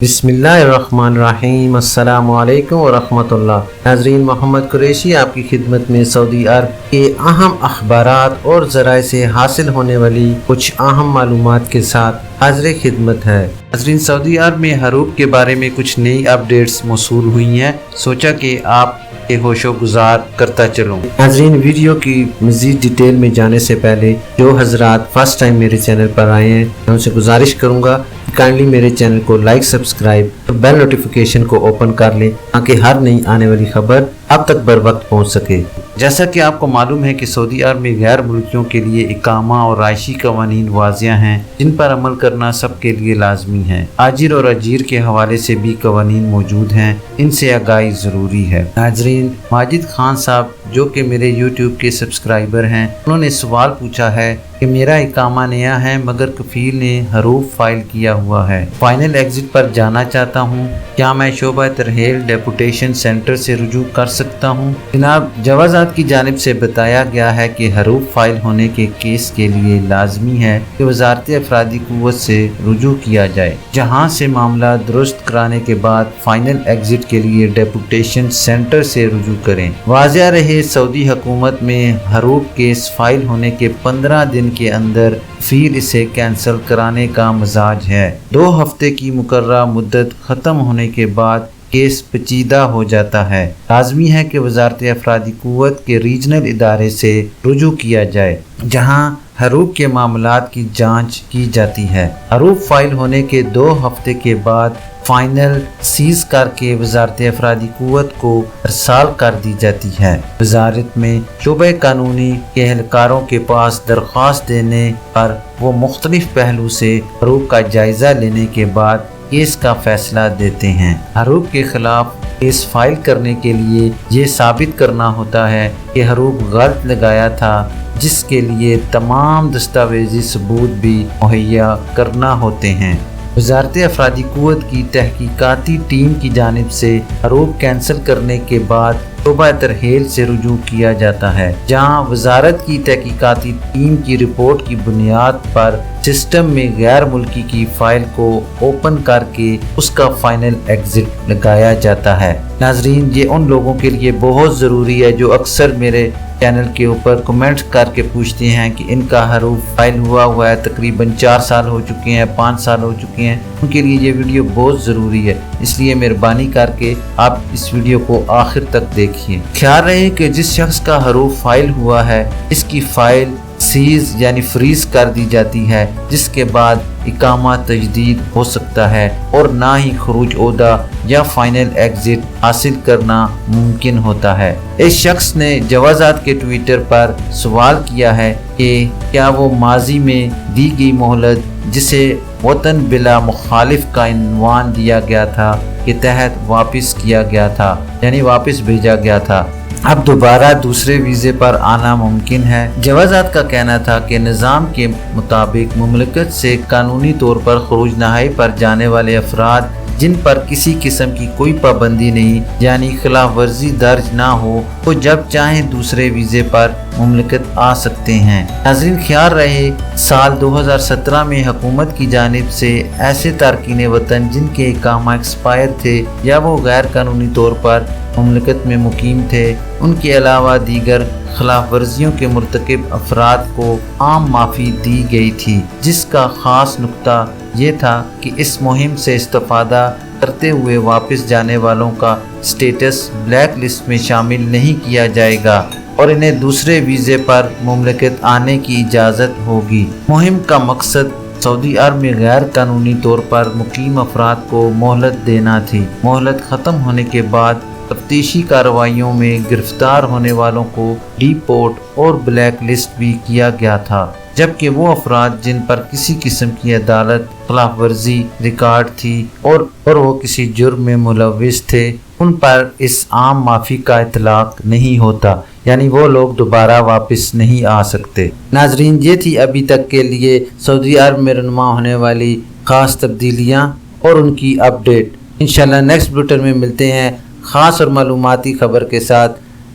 बिस्मिल्लाहिर्रहमानिर्रहीम। अस्सलामु अलैकुम वरहमतुल्लाह। नाज़रीन, मोहम्मद कुरैशी आपकी खिदमत में सऊदी अरब के अहम अखबारात और ज़राए से हासिल होने वाली कुछ अहम मालूमात के साथ हाज़िर खिदमत है। नाज़रीन, सऊदी अरब में हरूब के बारे में कुछ नई अपडेट्स मौसूल हुई हैं, सोचा कि आप के होशो गुजार करता चलूँ। नाज़रीन, वीडियो की मज़ीद डिटेल में जाने से पहले जो हजरात फर्स्ट टाइम मेरे चैनल पर आए हैं, मैं उनसे गुजारिश करूँगा कि काइंडली मेरे चैनल को लाइक, सब्सक्राइब और बेल नोटिफिकेशन को ओपन कर लें ताकि हर नई आने वाली खबर अब तक बर वक्त पहुँच सके। जैसा कि आपको मालूम है कि सऊदी अरब में गैर मुल्कियों के लिए इकामा और आयशी कवानीन वाज़िया हैं, जिन पर अमल करना सबके लिए लाजमी है। आजिर और अजीर के हवाले से भी कवानीन मौजूद हैं, इनसे आगाही ज़रूरी है। नाज़रीन, माजिद खान साहब जो कि मेरे यूट्यूब के सब्सक्राइबर हैं, उन्होंने सवाल पूछा है कि मेरा इकामा नया है मगर कफील ने हरूब फाइल किया हुआ है, फाइनल एग्जिट पर जाना चाहता हूँ, क्या मैं शोबा तरहेल डेपुटेशन सेंटर से रुजू कर सकता हूँ? जनाब, जवाज़ात की जानिब से बताया गया है कि हरूब फाइल होने के केस के लिए लाजमी है कि वज़ारत अफरादी क़ुव्वत से रुजू किया जाए, जहाँ से मामला दुरुस्त कराने के बाद फाइनल एग्जिट के लिए डेपुटेशन सेंटर से रुजू करें। वाज़िया रहे, सऊदी हुकूमत में हरूब केस फाइल होने के 15 दिन के अंदर फिर इसे कैंसिल कराने का मजाज है। 2 हफ्ते की मुकर्ररा मुद्दत ख़त्म होने के बाद केस पेचीदा हो जाता है। लाजमी है कि वज़ारत अफरादी क़ुव्वत के रीजनल इदारे से रुजू किया जाए, जहां हरूब के मामलात की जांच की जाती है। हरूब फाइल होने के 2 हफ्ते के बाद फाइनल सीज करके वज़ारत अफरादी क़ुव्वत को अरसाल कर दी जाती है। वज़ारत में शोबे कानूनी के एहलकारों के पास दरख्वास्त देने पर वो मुख्तलिफ पहलू से हरूब का जायजा लेने के बाद केस का फैसला देते हैं। हरूब के खिलाफ केस फाइल करने के लिए ये साबित करना होता है कि हरूब गलत लगाया था, जिसके लिए तमाम दस्तावेजी सबूत भी मुहैया करना होते हैं। वज़ारत अफरादी क़ुव्वत की तहकीकाती टीम की जानिब से हरूब कैंसिल करने के बाद शोबा तरहेल से रुजू किया जाता है, जहां वज़ारत की तहकीकाती टीम की रिपोर्ट की बुनियाद पर सिस्टम में गैर मुल्की की फाइल को ओपन करके उसका फाइनल एग्जिट लगाया जाता है। नाजरीन, ये उन लोगों के लिए बहुत ज़रूरी है जो अक्सर मेरे चैनल के ऊपर कमेंट करके पूछते हैं कि इनका हरूब फाइल हुआ है, तकरीबन 4 साल हो चुके हैं, 5 साल हो चुके हैं। उनके लिए ये वीडियो बहुत ज़रूरी है, इसलिए मेहरबानी करके आप इस वीडियो को आखिर तक देखिए। ख्याल रहे कि जिस शख्स का हरूब फाइल हुआ है, इसकी फाइल सीज यानी फ्रीज कर दी जाती है, जिसके बाद इकामा तजदीद हो सकता है और ना ही खरूज ओहदा या फाइनल एग्जिट हासिल करना मुमकिन होता है। इस शख्स ने जवाज़ात के ट्विटर पर सवाल किया है कि क्या वो माजी में दी गई मोहलत, जिसे वतन बिला मुखालिफ का इन्वान दिया गया था, के तहत वापस किया गया था, यानी वापस भेजा गया था, अब दोबारा दूसरे वीज़े पर आना मुमकिन है। जवाज़ात का कहना था कि निज़ाम के मुताबिक मुमलकत से कानूनी तौर पर खरूज नहाई पर जाने वाले अफराद जिन पर किसी किस्म की कोई पाबंदी नहीं, यानी खिलाफ वर्जी दर्ज ना हो, वो जब चाहें दूसरे वीज़े पर मुमलकत आ सकते हैं। नाज़रीन, ख्याल रहे, साल 2017 में हुकूमत की जानिब से ऐसे तारकीन वतन जिनके इकामा एक्सपायर थे या वो गैर कानूनी तौर पर मुमलकत में मुकीम थे, उनके अलावा दीगर खिलाफ वर्जियों के मुर्तकिब अफराद को आम माफ़ी दी गई थी, जिसका ख़ास नुक्ता ये था कि इस मुहिम से इस्तेफ़ादा करते हुए वापस जाने वालों का स्टेटस ब्लैक लिस्ट में शामिल नहीं किया जाएगा और इन्हें दूसरे वीज़े पर मुमलकत आने की इजाज़त होगी। मुहिम का मकसद सऊदी अरब में गैर कानूनी तौर पर मुकीम अफराद को मोहलत देना थी। मोहलत ख़त्म होने के बाद तफ्तीशी कार्रवाइयों में गिरफ्तार होने वालों को डिपोर्ट और ब्लैक लिस्ट भी किया गया था, जबकि वो अफराद जिन पर किसी किस्म की अदालत खिलाफ वर्जी रिकॉर्ड थी और वो किसी जुर्म में मुलविस थे, उन पर इस आम माफ़ी का इतलाक नहीं होता, यानी वो लोग दोबारा वापस नहीं आ सकते। नाजरीन, ये थी अभी तक के लिए सऊदी अरब में रहनुमा होने वाली ख़ास तब्दीलियाँ और उनकी अपडेट। इंशाल्लाह नेक्स्ट बुलेटिन में मिलते हैं ख़ास और मालूमाती खबर के साथ।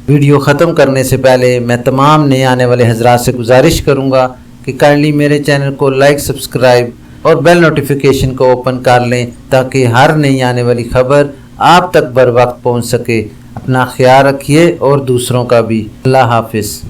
वीडियो ख़त्म करने से पहले मैं तमाम नए आने वाले हजरात से गुजारिश करूँगा कि काइंडली मेरे चैनल को लाइक, सब्सक्राइब اور بیل نوٹیفیکیشن کو اوپن کر لیں تاکہ ہر نئی آنے والی خبر آپ تک بر وقت پہنچ سکے۔ اپنا خیال رکھیے اور دوسروں کا بھی۔ اللہ حافظ۔